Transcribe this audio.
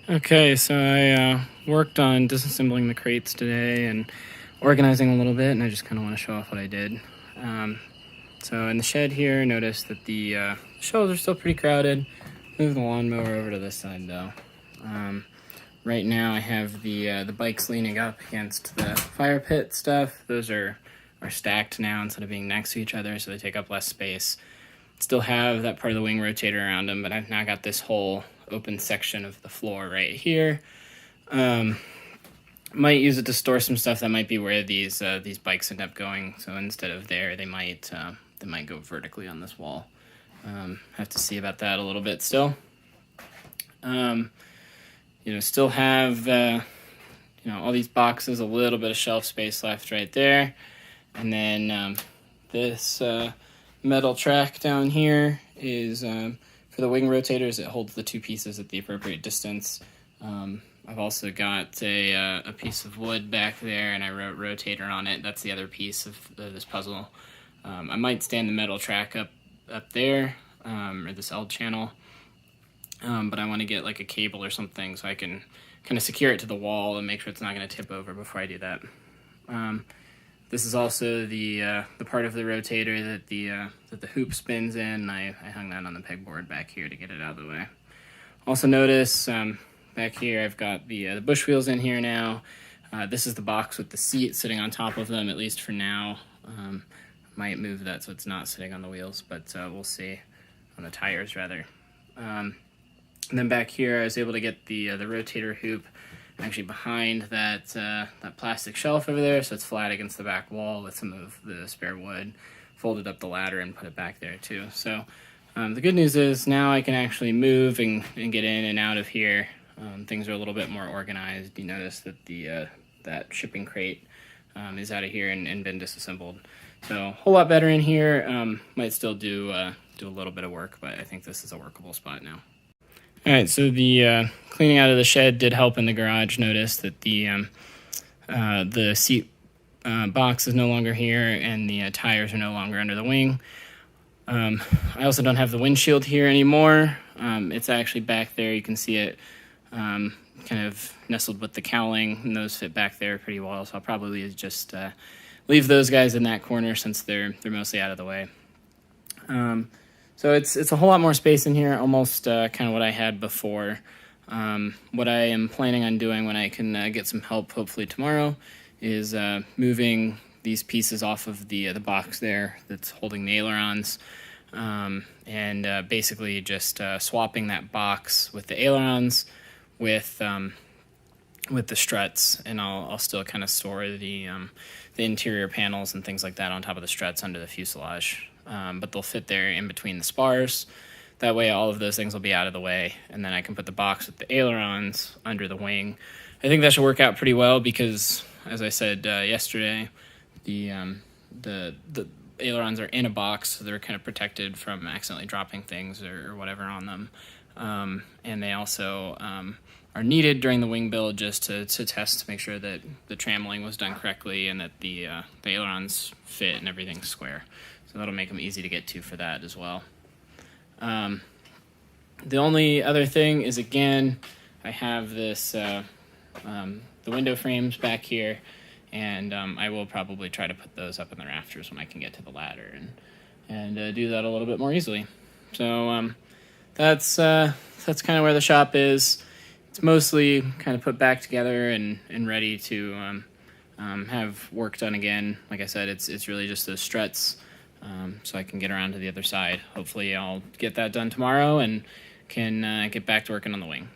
Okay, so I worked on disassembling the crates today and organizing a little bit, and I just kind of want to show off what I did. So in the shed here, notice that the shelves are still pretty crowded. Move the lawnmower over to this side though. Right now I have the bikes leaning up against the fire pit stuff. Those are stacked now instead of being next to each other, so they take up less space. Still have that part of the wing rotator around them, but I've now got this whole open section of the floor right here. Might use it to store some stuff. That might be where these bikes end up going. So instead of there, they might go vertically on this wall. Have to see about that a little bit still. Still have all these boxes, a little bit of shelf space left right there, and then this metal track down here is for the wing rotators. It holds the two pieces at the appropriate distance. I've also got a piece of wood back there, and I wrote rotator on it. That's the other piece of this puzzle. I might stand the metal track up there, or this L channel, but I want to get like a cable or something so I can kind of secure it to the wall and make sure it's not going to tip over before I do that. This is also the part of the rotator that the hoop spins in. I hung that on the pegboard back here to get it out of the way. Also notice back here I've got the bush wheels in here now. This is the box with the seat sitting on top of them, at least for now. Might move that so it's not sitting on the wheels, but we'll see. On the tires, rather. And then back here I was able to get the rotator hoop actually behind that plastic shelf over there, so it's flat against the back wall with some of the spare wood. Folded up the ladder and put it back there too. So the good news is now I can actually move and get in and out of here. Things are a little bit more organized. You notice that that shipping crate is out of here and been disassembled. So a whole lot better in here. Might still do a little bit of work, but I think this is a workable spot now. All right, so the cleaning out of the shed did help in the garage. Notice that the seat box is no longer here, and the tires are no longer under the wing. I also don't have the windshield here anymore. It's actually back there. You can see it kind of nestled with the cowling, and those fit back there pretty well. So I'll probably just leave those guys in that corner since they're mostly out of the way. So it's a whole lot more space in here, almost kind of what I had before. What I am planning on doing when I can get some help, hopefully tomorrow, is moving these pieces off of the box there that's holding the ailerons, and basically just swapping that box with the ailerons with the struts, and I'll still kind of store the interior panels and things like that on top of the struts under the fuselage. But they'll fit there in between the spars. That way all of those things will be out of the way, and then I can put the box with the ailerons under the wing. I think that should work out pretty well because, as I said yesterday, the ailerons are in a box, so they're kind of protected from accidentally dropping things or whatever on them. And they also are needed during the wing build just to test to make sure that the trammeling was done correctly and that the ailerons fit and everything's square. So that'll make them easy to get to for that as well. The only other thing is, again, I have this the window frames back here, and I will probably try to put those up in the rafters when I can get to the ladder and do that a little bit more easily. So that's kind of where the shop is. It's mostly kind of put back together and ready to have work done again. Like I said, it's really just those struts, so I can get around to the other side. Hopefully I'll get that done tomorrow and can get back to working on the wing.